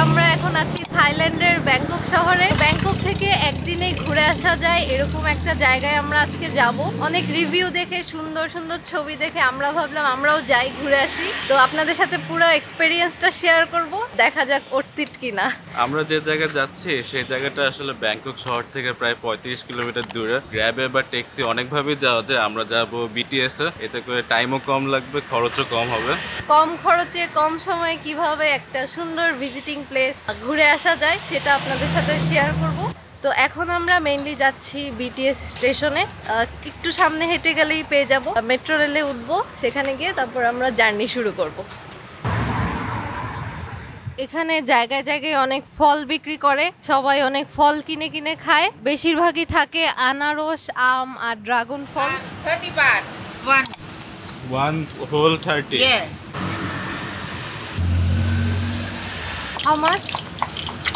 আমরা এখন আছি থাইল্যান্ডের ব্যাংকক শহরে। ব্যাংকক থেকে একদিনে ঘুরে আসা যায় এরকম একটা জায়গায় আমরা আজকে যাব। অনেক রিভিউ দেখে সুন্দর সুন্দর ছবি দেখে আমরা ভাবলাম আমরাও যাই, ঘুরে আসি। তো আপনাদের সাথে পুরো এক্সপেরিয়েন্সটা শেয়ার করব, দেখা যাক অর্থিত কিনা। আমরা যে জায়গায় যাচ্ছি সেই জায়গাটা আসলে ব্যাংকক শহর থেকে প্রায় 35 কিলোমিটার দূরে। গ্র্যাবে বা ট্যাক্সি অনেকভাবেই যাওয়া যায়। আমরা যাব বিটিএস এ, এতে করে টাইমও কম লাগবে, খরচও কম হবে। কম খরচে কম সময়ে কিভাবে একটা সুন্দর ভিজিটিং প্লেস ঘুরে আসা যায় সেটা আপনাদের সাথে শেয়ার করব। তো এখন আমরা মেইনলি যাচ্ছি বিটিএস স্টেশনে। একটু সামনে হেঁটে গেলেই পেয়ে যাব। মেট্রো রেলে উঠবো, সেখানে গিয়ে তারপর আমরা জার্নি শুরু করব। এখানে জায়গায় জায়গায় অনেক ফল বিক্রি করে, সবাই অনেক ফল কিনে কিনে খায়। বেশিরভাগই থাকে আনারস, আম আর dragon fall. 30 baht. One whole 30. Yeah. How much?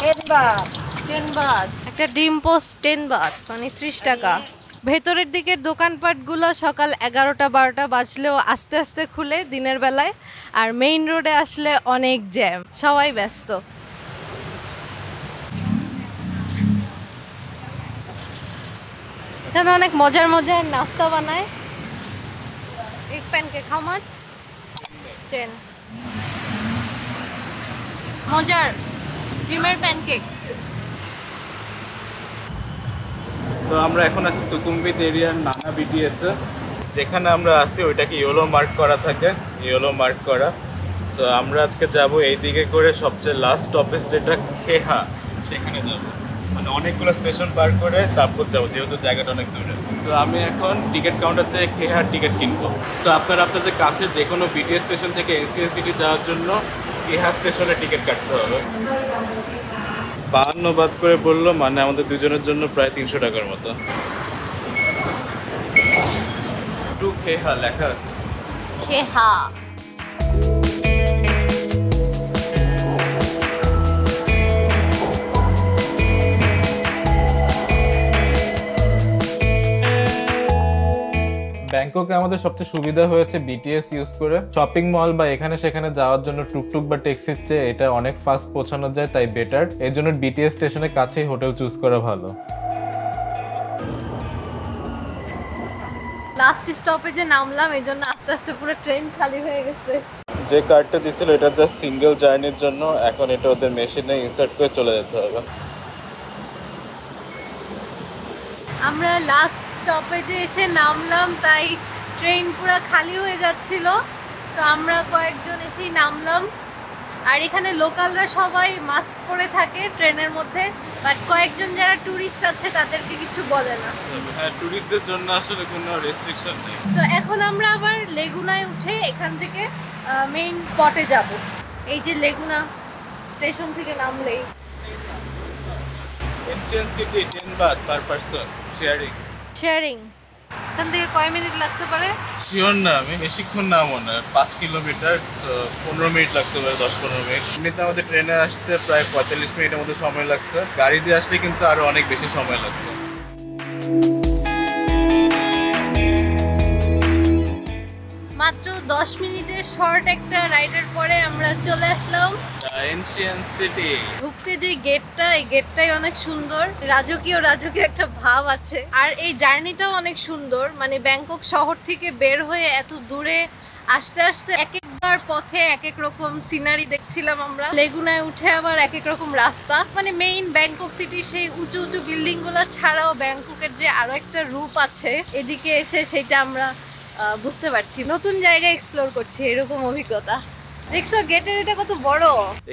10 baht. 10 Baat. একটা ডিম পোস্ট 10 বাত, মানে 30 টাকা। ভেতরের দিকের দোকানপাটগুলো সকাল 11টা-12টা বাজলেও আস্তে আস্তে খুলে দিনের বেলায়। আর মেইন রোডে আসলে অনেক জ্যাম, সবাই ব্যস্ত। এখানে অনেক মজার মজার নাস্তা বানায়। এক প্যানকেক হাউ মাচ? 10। মজার ডিমের প্যানকেক। তো আমরা এখন আছি সুকুমবিট এরিয়ার নানা বিটিএস এ। যেখানে আমরা আছি ওইটাকে ইয়েলো মার্ক করা থাকে, ইয়েলো মার্ক করা। তো আমরা আজকে যাব এই দিকে করে সবচেয়ে লাস্ট স্টপেজ যেটা খেহা, সেখানে যাব। মানে অনেকগুলো স্টেশন পার করে তারপর যাবো, যেহেতু জায়গাটা অনেক দূরে। তো আমি এখন টিকিট কাউন্টার থেকে খেহার টিকিট কিনবো। তো আপনাদের কাছে যে কোনো বিটিএস স্টেশন থেকে এনসিএন সিটি যাওয়ার জন্য খেহা স্টেশনে টিকিট কাটতে হবে। 52 বাদ করে বললো, মানে আমাদের দুজনের জন্য প্রায় 300 টাকার মতো। টু খেহা লেখা আছে। খেহা। ব্যাংককে আমাদের সবচেয়ে সুবিধা হয়েছে বিটিএস ইউজ করে। শপিং মল বা এখানে সেখানে যাওয়ার জন্য টুকটুক বা ট্যাক্সির চেয়ে এটা অনেক ফাস্ট পৌঁছানো যায়, তাই বেটার। এর জন্য বিটিএস স্টেশনের কাছেই হোটেল চুজ করা ভালো। লাস্ট স্টপেজে নামলাম, এই জন্য আস্তে আস্তে পুরো ট্রেন খালি হয়ে গেছে। যে কার্ডটা দিছিল এটা জাস্ট সিঙ্গেল জার্নির জন্য, এখন এটা ওদের মেশিনে ইনসার্ট করে চলে যেতে হবে। আমরা লাস্ট স্টপেজে এসে নামলাম, তাই ট্রেন পুরো খালি হয়ে যাচ্ছিল। তো আমরা কয়েকজন এসেই নামলাম। আর এখানে লোকালরা সবাই মাস্ক পরে থাকে ট্রেনের মধ্যে, বাট কয়েকজন যারা ট্যুরিস্ট আছে তাদেরকে কিছু বলে না। হ্যাঁ, ট্যুরিস্টদের জন্য আসলে কোনো রেস্ট্রিকশন নেই। তো এখন আমরা আবার লেগুনায় উঠে এখান থেকে মেইন স্পটে যাব। এই যে লেগুনা স্টেশন থেকে নামলেই ancient city 10 Baat per person sharing. Sharing. এখান থেকে কয় মিনিট লাগতে পারে? শিওর না আমি, বেশিক্ষণ না মনে হয়, 5 কিলোমিটার, 15 মিনিট লাগতে পারে, 10-15 মিনিট। এমনিতে আমাদের ট্রেনে আসতে প্রায় 45 মিনিটের মতো সময় লাগছে। গাড়ি দিয়ে আসলে কিন্তু আরো অনেক বেশি সময় লাগবে। মাত্র 10 মিনিটের শর্ট একটা রাইডের পরে আমরা চলে আসলাম এনশিয়েন্ট সিটি। ঢুকতে যে গেটটা, এই গেটটাই অনেক সুন্দর, রাজকীয় রাজকীয় একটা ভাব আছে। আর এই জার্নিটাও অনেক সুন্দর, মানে ব্যাংকক শহর থেকে বের হয়ে এত দূরে আস্তে আস্তে এক একবার পথে এক এক রকম সিনারি দেখছিলাম আমরা। লেগুনায় উঠে আবার এক এক রকম রাস্তা। মানে মেইন ব্যাংকক সিটির সেই উঁচু উঁচু বিল্ডিং গুলো ছাড়াও ব্যাংককের যে আরো একটা রূপ আছে, এদিকে এসে সেটা আমরা বুঝতে পারছি। নতুন জায়গা এক্সপ্লোর করছি, এরকম অভিজ্ঞতা। দেখছো গেটের এটা কত বড়।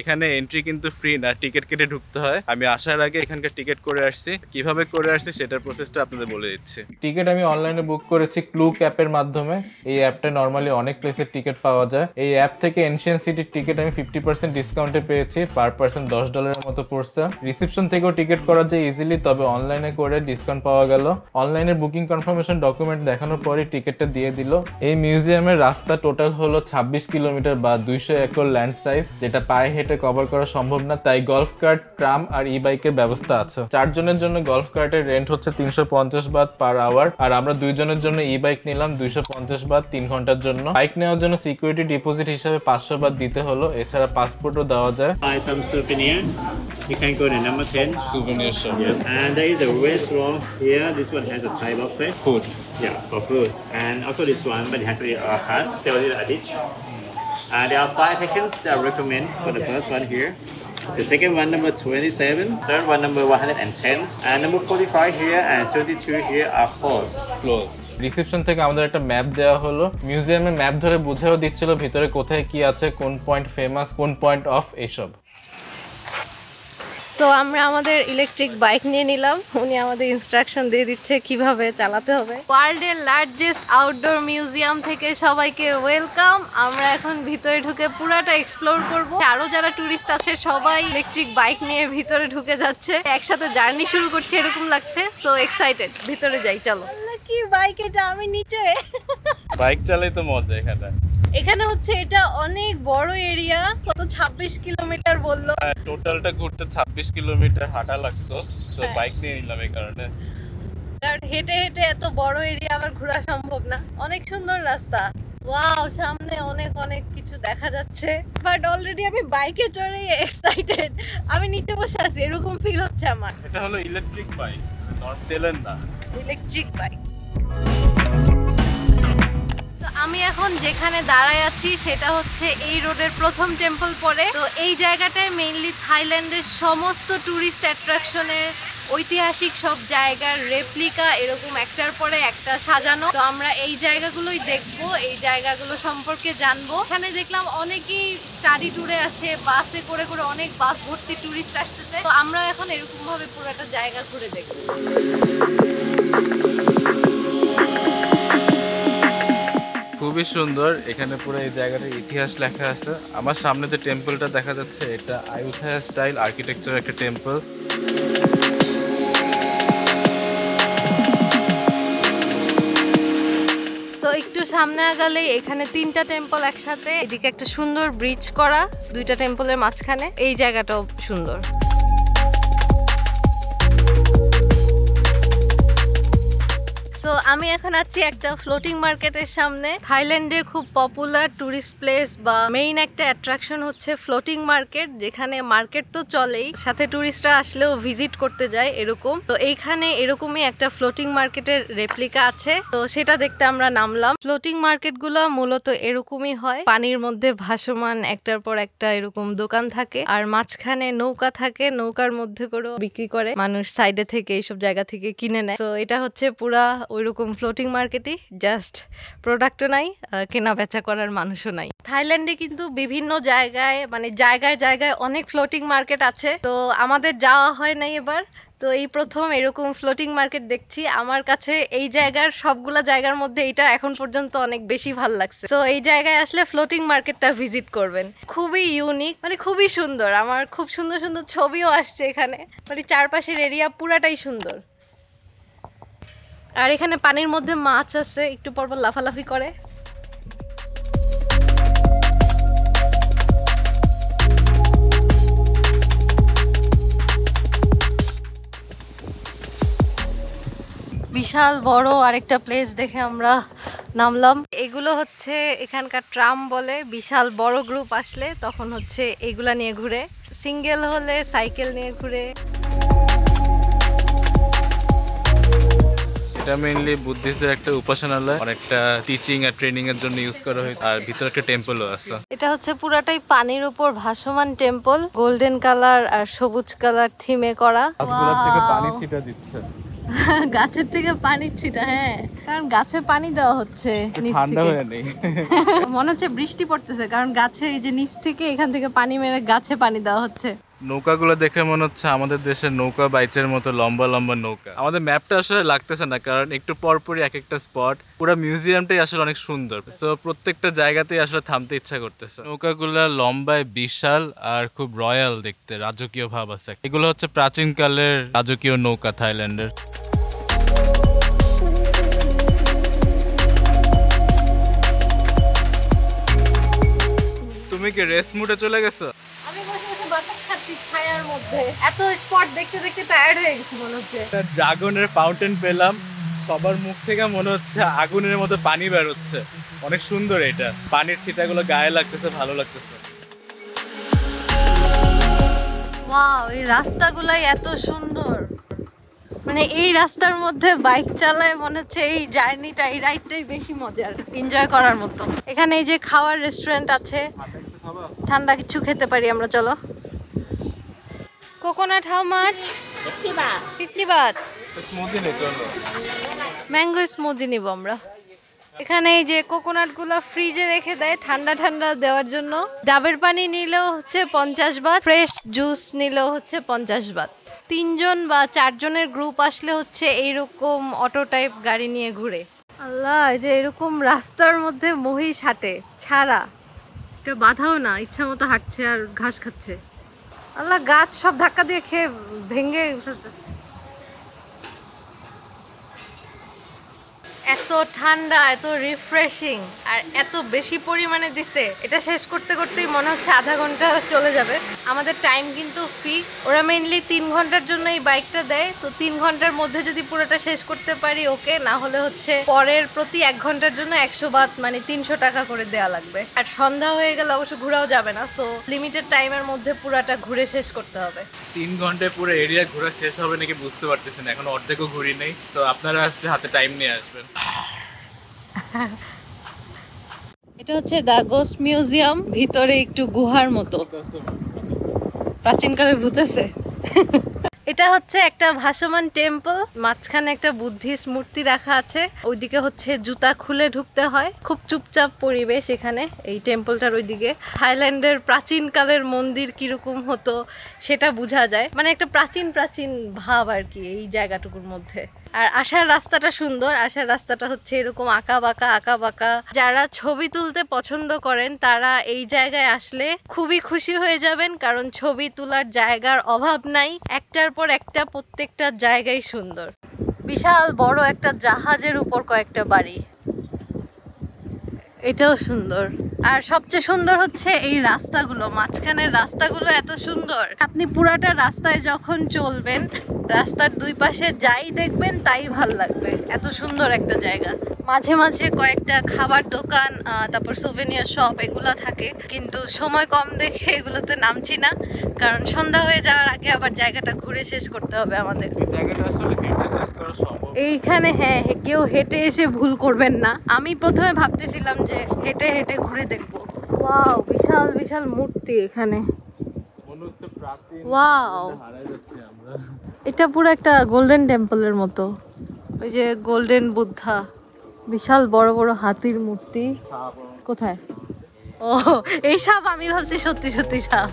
এখানে এন্ট্রি কিন্তু ফ্রি না, টিকিট কেটে ঢুকতে হয়। আমি আসার আগে এখানকার টিকিট করে আসছি। কিভাবে করে আসছি সেটার প্রসেসটা আপনাদের বলে দিচ্ছি। টিকিট আমি অনলাইনে বুক করেছি ক্লুক অ্যাপের মাধ্যমে। এই অ্যাপটা নর্মালি অনেক প্লেসের টিকিট পাওয়া যায়। এই অ্যাপ থেকে এনশিয়েন্ট সিটির টিকিট আমি 50% ডিসকাউন্টে পেয়েছি। পার পার্সন $10 মতো পড়ছে। রিসেপশন থেকেও টিকিট করা যায় ইজিলি, তবে অনলাইনে করে ডিসকাউন্ট পাওয়া গেল। অনলাইনের বুকিং কনফার্মেশন ডকুমেন্ট দেখানোর পরে টিকিটটা দিয়ে দিল। এই মিউজিয়ামের রাস্তা টোটাল হলো 26 কিলোমিটার বা 200 200 একর ল্যান্ড সাইজ, যেটা পায়ে হেঁটে কভার করা সম্ভব না, তাই গলফ কার্ট, ট্রাম আর ই বাইকের ব্যবস্থা আছে। 4 জনের জন্য গলফ কার্টের রেন্ট হচ্ছে 350 বাত পার আওয়ার, আর আমরা 2 জনের জন্য ই বাইক নিলাম 250 বাত 3 ঘন্টার জন্য। বাইক নেওয়ার জন্য সিকিউরিটি ডিপোজিট হিসাবে 500 বাত দিতে হলো, এছাড়া পাসপোর্টও দেওয়া যায়। Buy some souvenir. You can go to number 10. Souvenir shop. Yeah. And there is a restaurant here. This one has a Thai buffet. Food. Yeah, for food. And also this one, but it has a hut. There is a dish. There are 5 sections that I recommend for the first one here. The second one, number 27. Third one, number 110. And number 45 here and 32 here are closed. Close. Reception থেকে আমাদের একটা map দেওয়া হলো, মিউজিয়ামে map ধরে বুঝেও দিচ্ছিল ভিতরে কোথায় কি আছে, কোন পয়েন্ট ফেমাস, কোন পয়েন্ট অফ, এইসব। সো আমরা আমাদের ইলেকট্রিক বাইক নিয়ে নিলাম, উনি আমাদের ইনস্ট্রাকশন দিয়ে দিচ্ছে কিভাবে চালাতে হবে। ওয়ার্ল্ডের লার্জেস্ট আউটডোর মিউজিয়াম থেকে সবাইকে ওয়েলকাম। আমরা এখন ভিতরে ঢুকে পুরাটা এক্সপ্লোর করব। আরো যারা টুরিস্ট আছে সবাই ইলেকট্রিক বাইক নিয়ে ভিতরে ঢুকে যাচ্ছে, একসাথে জার্নি শুরু করছে এরকম লাগছে। সো এক্সাইটেড, ভিতরে যাই চলো। কি বাইক এটা, আমি নিচে। বাইক চালাই তো মজা এখানে। এখানে হচ্ছে এটা অনেক বড় এরিয়া, কত 26 কিলোমিটার বললো। টোটালটা ঘুরতে 26 কিলোমিটার হাঁটা লাগতো, সো বাইক নিয়ে নিলাম এই কারণে। কারণ হেঁটে হেঁটে এত বড় এরিয়া আবার ঘোরা সম্ভব না। অনেক সুন্দর রাস্তা, ওয়াও, সামনে অনেক অনেক কিছু দেখা যাচ্ছে। বাট অলরেডি আমি বাইকে চড়ে এক্সাইটেড, আমি নিচে বসে আছি এরকম ফিল হচ্ছে আমার। এটা হলো ইলেকট্রিক বাইক, নর্মাল তেলের না, ইলেকট্রিক বাইক। আমি এখন যেখানে দাঁড়ায় আছি সেটা হচ্ছে এই রোডের প্রথম টেম্পল পরে। তো এই জায়গাটায় মেইনলি থাইল্যান্ডের সমস্ত ট্যুরিস্ট অ্যাট্রাকশনের ঐতিহাসিক সব জায়গার রেপ্লিকা এরকম একটার পরে একটা সাজানো। তো আমরা এই জায়গাগুলোই দেখবো, এই জায়গাগুলো সম্পর্কে জানবো। এখানে দেখলাম অনেকেই স্টাডি ট্যুরে আসে, বাসে করে করে অনেক বাস ভর্তি ট্যুরিস্ট আসতেছে। তো আমরা এখন এরকম ভাবে পুরোটা জায়গা ঘুরে দেখবো। খুবই সুন্দর। এখানে পুরো এই জায়গাটার ইতিহাস লেখা আছে। আমার সামনে যে টেম্পলটা দেখা যাচ্ছে এটা আয়ুথায়া স্টাইল আর্কিটেকচার একটা টেম্পল। সো একটু সামনে আগালে এখানে 3টা টেম্পল একসাথে, এদিকে একটা সুন্দর ব্রিজ করা 2টা টেম্পলের মাঝখানে। এই জায়গাটাও সুন্দর। সো আমি এখন আছি একটা ফ্লোটিং মার্কেটের সামনে। থাইল্যান্ডের খুব পপুলার টুরিস্ট প্লেস বা মেইন একটা অ্যাট্রাকশন হচ্ছে ফ্লোটিং মার্কেট, যেখানে মার্কেট তো চলেই, সাথে টুরিস্টরা আসলেও ভিজিট করতে যায় এরকম। তো এইখানে এরকমই একটা ফ্লোটিং মার্কেটের রেপ্লিকা আছে, তো সেটা দেখতে আমরা নামলাম। ফ্লোটিং মার্কেটগুলো মূলত এরকমই হয়, পানির মধ্যে ভাসমান একটার পর একটা এরকম দোকান থাকে, আর মাঝখানে নৌকা থাকে, নৌকার মধ্যে করেও বিক্রি করে মানুষ, সাইডে থেকে এইসব জায়গা থেকে কিনে নেয়। তো এটা হচ্ছে পুরা ওইরকম ফ্লোটিং মার্কেটই, জাস্ট প্রোডাক্টও নাই, কেনা বেচা করার মানুষও নাই। থাইল্যান্ডে কিন্তু বিভিন্ন জায়গায় মানে জায়গায় জায়গায় অনেক ফ্লোটিং মার্কেট আছে, তো আমাদের যাওয়া হয় নাই এবার। তো এই প্রথম এরকম ফ্লোটিং মার্কেট দেখছি। আমার কাছে এই জায়গার সবগুলা জায়গার মধ্যে এটা এখন পর্যন্ত অনেক বেশি ভালো লাগছে। তো এই জায়গায় আসলে ফ্লোটিং মার্কেটটা ভিজিট করবেন, খুবই ইউনিক, মানে খুবই সুন্দর। আমার খুব সুন্দর সুন্দর ছবিও আসছে এখানে, মানে চারপাশের এরিয়া পুরাটাই সুন্দর। আর এখানে পানির মধ্যে মাছ আছে, একটু পরপর লাফালাফি করে। বিশাল বড় আরেকটা প্লেস দেখে আমরা নামলাম। এগুলো হচ্ছে এখানকার ট্রাম বলে, বিশাল বড় গ্রুপ আসলে তখন হচ্ছে এগুলা নিয়ে ঘুরে, সিঙ্গেল হলে সাইকেল নিয়ে ঘুরে। এটা মেইনলি বুদ্ধিস্টদের একটা উপাসনালয়, অনেকটা টিচিং আর ট্রেনিং এর জন্য ইউজ করা হয়, আর ভিতরে একটা টেম্পলও আছে। এটা হচ্ছে পুরাটাই পানির উপর ভাসমান টেম্পল, গোল্ডেন কালার আর সবুজ কালার থিমে করা। গাছগুলো থেকে পানি ছিটা দিচ্ছে। গাছের থেকে পানি ছিটা, হ্যাঁ, কারণ গাছে পানি দেওয়া হচ্ছে নিচ ঠান্ডা থেকে। হয়ে নেই, মনে হচ্ছে বৃষ্টি পড়তেছে, কারণ গাছে এই যে নিচ থেকে এখান থেকে পানি মেরে গাছে পানি দেওয়া হচ্ছে। নৌকাগুলো দেখে মনে হচ্ছে আমাদের দেশের নৌকা বাইচের মতো লম্বা লম্বা নৌকা। আমাদের ম্যাপটা আসলে লাগতেছে না, কারণ একটু পরপরই এক একটা স্পট। পুরো মিউজিয়ামটাই আসলে অনেক সুন্দর, সো প্রত্যেকটা জায়গাতেই আসলে থামতে ইচ্ছা করতেছে। নৌকাগুলা লম্বায় বিশাল আর খুব রয়্যাল দেখতে, রাজকীয় ভাব আছে। এগুলো হচ্ছে প্রাচীনকালের রাজকীয় নৌকা থাইল্যান্ডের। তুমি তুমি কি রেস্ট মুডে চলে গেছো? আমি বসে বসে বাতাস খাচ্ছি ছায়ার মধ্যে। এত স্পট দেখতে দেখতে টায়ার্ড হয়ে গেছি মনে হচ্ছে। ড্রাগনের ফাউন্টেন পেলাম, সবার মুখ থেকে মনে হচ্ছে আগুনের মতো পানি বের হচ্ছে। অনেক সুন্দর এটা, পানির ছিটাগুলো গায়ে লাগতেছে, ভালো লাগতেছে। ওয়াও, এই রাস্তাগুলাই এত সুন্দর। মানে এই রাস্তার মধ্যে বাইক চালায় মনে হচ্ছে এই জার্নিটা, এই রাইডটাই বেশি মজার, এনজয় করার মতো। এখানে এই যে খাওয়ার রেস্টুরেন্ট আছে, ঠান্ডা কিছু খেতে পারি আমরা। চলো। Coconut how much? 50 Baat. Smoothie নে, চলো। ম্যাঙ্গো স্মুদি নিব আমরা। এখানে এই যে কোকোনাট গুলো ফ্রিজে রেখে দেয় ঠান্ডা ঠান্ডা দেওয়ার জন্য। ডাবের পানি নিলেও হচ্ছে 50 বাত, ফ্রেশ জুস নিলেও হচ্ছে 50 বাত। 3 জন বা 4 জনের গ্রুপ আসলে হচ্ছে এইরকম অটো টাইপ গাড়ি নিয়ে ঘুরে। আল্লাহ, এই যে এরকম রাস্তার মধ্যে মহিষ হাঁটে ছাড়া, এটা বাধাও না, ইচ্ছা মতো হাঁটছে আর ঘাস খাচ্ছে। আল্লাহ, গাছ সব ধাক্কা দিয়ে খেয়ে ভেঙে ফেলতেছে। এত ঠান্ডা, এত রিফ্রেশিং, আর এত বেশি পরিমাণে দিছে, এটা শেষ করতে করতেই মনে হচ্ছে আধা ঘন্টা চলে যাবে। আমাদের টাইম কিন্তু ফিক্স, ওরা মেইনলি 3 ঘন্টার জন্য এই বাইকটা দেয়, তো 3 ঘন্টার মধ্যে যদি পুরোটা শেষ করতে পারি ওকে, না হলে হচ্ছে পরের প্রতি 1 ঘন্টার জন্য 100 বাত মানে 300 টাকা করে দেওয়া লাগবে। আর সন্ধ্যা হয়ে গেলে অবশ্য ঘোরাও যাবে না, সো লিমিটেড টাইমের মধ্যে পুরাটা ঘুরে শেষ করতে হবে। 3 ঘন্টায় পুরো এরিয়া ঘোরা শেষ হবে নাকি বুঝতে পারতেছি না, এখন অর্ধেকও ঘুরি নেই। তো আপনারা আসলে হাতে টাইম নিয়ে আসবেন। এটা হচ্ছে দ্য গোস্ট মিউজিয়াম, ভিতরে একটু গুহার মতো, প্রাচীনকালে ভূত আছে। এটা হচ্ছে একটা ভাসমান টেম্পল, মাঝখানে একটা বুদ্ধিস্ট মূর্তি রাখা আছে, ওইদিকে হচ্ছে জুতা খুলে ঢুকতে হয়। খুব চুপচাপ পরিবেশ এখানে, এই টেম্পলটার ওইদিকে। থাইল্যান্ডের প্রাচীনকালের মন্দির কিরকম হতো সেটা বোঝা যায়, মানে একটা প্রাচীন প্রাচীন ভাব আর কি এই জায়গাটুকুর মধ্যে। আর আসার রাস্তাটা সুন্দর, আসার রাস্তাটা হচ্ছে এরকম আঁকা বাঁকা। যারা ছবি তুলতে পছন্দ করেন তারা এই জায়গায় আসলে খুবই খুশি হয়ে যাবেন, কারণ ছবি তোলার জায়গার অভাব নাই, একটার পর একটা প্রত্যেকটা জায়গায় সুন্দর। বিশাল বড় একটা জাহাজের উপর কয়েকটা বাড়ি, এটাও সুন্দর। আর সবচেয়ে সুন্দর হচ্ছে এই রাস্তাগুলো, মাঝখানের রাস্তাগুলো এত সুন্দর। আপনি পুরাটা রাস্তায় যখন চলবেন, রাস্তার দুই পাশে যাই দেখবেন তাই ভাল লাগবে, এত সুন্দর একটা জায়গা। মাঝে মাঝে কয়েকটা খাবার দোকান, তারপর সুভেনিয়ার শপ এগুলা থাকে, কিন্তু সময় কম দেখে এগুলোতে নামছি না, কারণ সন্ধ্যা হয়ে যাওয়ার আগে আবার জায়গাটা ঘুরে শেষ করতে হবে আমাদের। জায়গাটা আসলে হেঁটে শেষ করা সম্ভব এইখানে হ্যাঁ, কেউ হেঁটে এসে ভুল করবেন না। আমি প্রথমে ভাবতেছিলাম যে হেঁটে হেঁটে ঘুরে দেখবো। ওয়াও, বিশাল বিশাল মূর্তি এখানে। মনে হচ্ছে প্রাচীন, ওয়াও, হারাই যাচ্ছি আমরা। এটা পুরো একটা গোল্ডেন টেম্পলের মতো। ওই যে গোল্ডেন বুদ্ধা, বিশাল বড় বড় হাতির মূর্তি। কোথায়? ও, এই সাপ, আমি ভাবছি সত্যি সত্যি সাপ।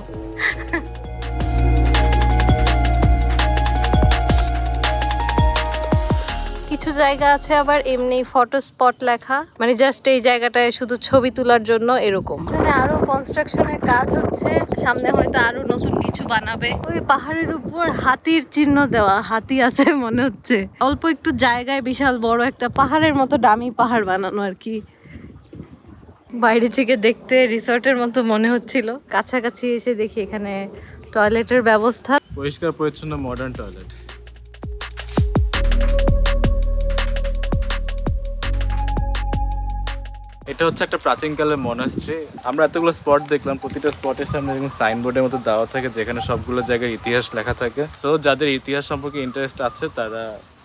কিছু জায়গা আছে আবার এমনি ফটো স্পট লেখা, মানে জাস্ট এই জায়গাটায় শুধু ছবি তোলার জন্য এরকম। এখানে আরো কনস্ট্রাকশনের কাজ হচ্ছে, সামনে হয়তো আরো নতুন কিছু বানাবে। ওই পাহাড়ের উপর হাতির চিহ্ন দেওয়া, হাতি আছে মনে হচ্ছে। অল্প একটু জায়গায় বিশাল বড় একটা পাহাড়ের মতো ডামি পাহাড় বানানো আর কি। বাইরে থেকে দেখতে রিসর্টের মতো মনে হচ্ছিল, কাছাকাছি এসে দেখি এখানে টয়লেটের ব্যবস্থা, পরিষ্কার পরিচ্ছন্ন মডার্ন টয়লেট। এটা হচ্ছে একটা প্রাচীনকালের মনাস্ট্রি। আমরা এতগুলো স্পট দেখলাম, প্রতিটা স্পটের সামনে এরকম সাইনবোর্ডের মতো দেওয়া থাকে যেখানে সবগুলো জায়গার ইতিহাস লেখা থাকে। তো যাদের ইতিহাস সম্পর্কে ইন্টারেস্ট আছে তারা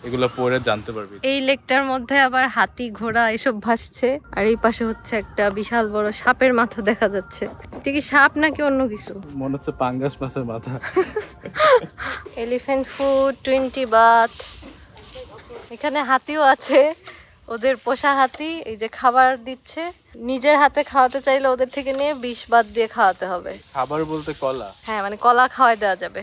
এগুলো পড়ে জানতে পারবে। এই লেকটার মধ্যে আবার হাতি ঘোড়া এসব ভাসছে, আর এই পাশে হচ্ছে একটা বিশাল বড় সাপের মাথা দেখা যাচ্ছে। এটা কি সাপ নাকি অন্য কিছু? মনে হচ্ছে পাঙ্গাস মাছের মাথা। Elephant food 20 Baat. এখানে হাতিও আছে, ওদের পোষা হাতি। এই যে খাবার দিচ্ছে, নিজের হাতে খাওয়াতে চাইলে ওদের থেকে নিয়ে 20 বাত দিয়ে খাওয়াতে হবে। খাবার বলতে কলা? হ্যাঁ, মানে কলা খাওয়াই দেওয়া যাবে।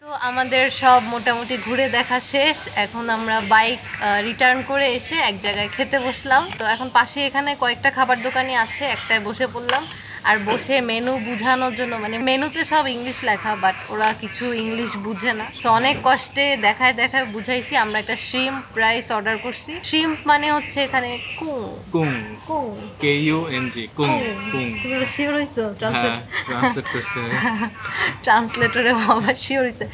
তো আমাদের সব মোটামুটি ঘুরে দেখা শেষ। এখন আমরা বাইক রিটার্ন করে এসে এক জায়গায় খেতে বসলাম। তো এখন পাশে এখানে কয়েকটা খাবার দোকানই আছে, একটায় বসে পড়লাম। আর বসে মেনু বুঝানোর জন্য, মানে মেনুতে সব ইংলিশ লেখা বাট ওরা কিছু ইংলিশ বুঝে না, তো অনেক কষ্টে দেখায় দেখায় বুঝাইছি। আমরা একটা শ্রিম্প রাইস অর্ডার করছি। শ্রিম্প মানে হচ্ছে এখানে কুং কুং, কুং KUNG, কুং কুং। তুমি শিওর হইছো? হ্যাঁ, ট্রান্সলেট করছে। ট্রান্সলেটরে বাবা শিওর হইছে,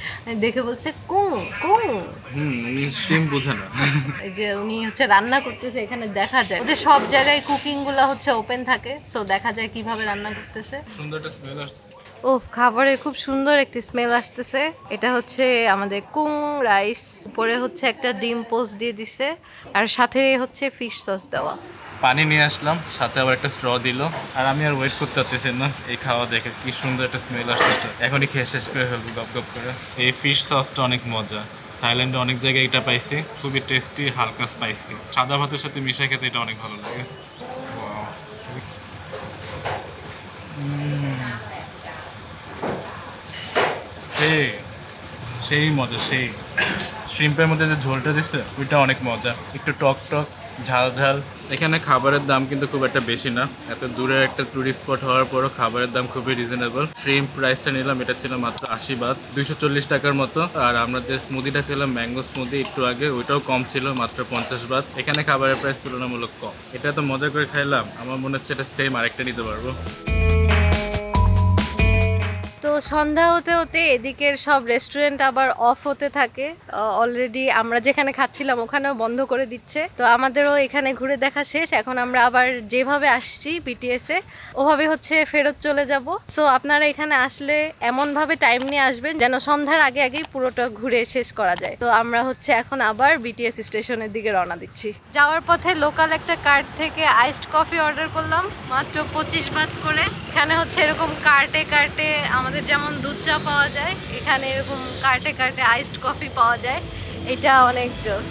দেখে বলছে কুং কুং। উনি শ্রিম্প বুঝে না। এই যে উনি হচ্ছে রান্না করতেছে, এখানে দেখা যায় ওদের সব জায়গায় কুকিং গুলা হচ্ছে ওপেন থাকে, সো দেখা যায় কিভাবে রান্না করতেছে। সুন্দর একটা স্মেল আসছে। ও, খাবারের খুব সুন্দর একটি স্মেল আসতেছে। এটা হচ্ছে আমাদের কুং রাইস, উপরে হচ্ছে একটা ডিম পোস্ট দিয়ে দিছে, আর সাথে হচ্ছে ফিশ সস দেওয়া। পানি নিয়ে আসলাম, সাথে আবার একটা স্ট্র দিল। আর আমি আর ওয়েট করতে পারতেছি না এই খাওয়া দেখে, কি সুন্দর একটা স্মেল আসতেছে। এখনই খেয়ে শেষ করে ফেলবো গপ গপ করে। এই ফিশ সসটা অনেক মজা, থাইল্যান্ডে অনেক জায়গায় এটা পাইছি, খুবই টেস্টি, হালকা স্পাইসি। সাদা ভাতের সাথে মিশিয়ে খেতে এটা অনেক ভালো লাগে। সেই মজা, সেই শ্রিম্পের মধ্যে যে ঝোলটা দিচ্ছে ওইটা অনেক মজা, একটু টক টক ঝাল ঝাল। এখানে খাবারের দাম কিন্তু খুব একটা বেশি না, এত দূরে একটা টুরিস্ট স্পট হওয়ার পরও খাবারের দাম খুবই রিজনেবল। শ্রিম্প রাইসটা নিলাম, এটা ছিল মাত্র 80 বাত, 240 টাকার মতো। আর আমরা যে স্মুদিটা খেলাম ম্যাঙ্গো স্মুদি একটু আগে, ওইটাও কম ছিল, মাত্র 50 বাত। এখানে খাবারের প্রাইস তুলনামূলক কম। এটা তো মজা করে খাইলাম, আমার মনে হচ্ছে এটা সেম আরেকটা নিতে পারবো। তো সন্ধ্যা হতে হতে এদিকের সব রেস্টুরেন্ট আবার অফ হতে থাকে। অলরেডি আমরা যেখানে খাচ্ছিলাম ওখানেও বন্ধ করে দিচ্ছে, তো আমাদেরও এখানে ঘুরে দেখা শেষ। এখন আমরা আবার যেভাবে আসছি বিটিএসে ওভাবে হচ্ছে ফেরত চলে যাব। সো আপনারা এখানে আসলে এমনভাবে টাইম নিয়ে আসবেন যেন সন্ধ্যার আগে আগেই পুরোটা ঘুরে শেষ করা যায়। তো আমরা হচ্ছে এখন আবার বিটিএস স্টেশনের দিকে রওনা দিচ্ছি। যাওয়ার পথে লোকাল একটা কার্ট থেকে আইসড কফি অর্ডার করলাম, মাত্র 25 বাত করে। এখানে হচ্ছে এরকম কার্টে কার্টে আমাদের যেমন দুধ চা পাওয়া যায়, এখানে এরকম কার্টে কার্টে আইসড কফি পাওয়া যায়। এটা অনেক জোস।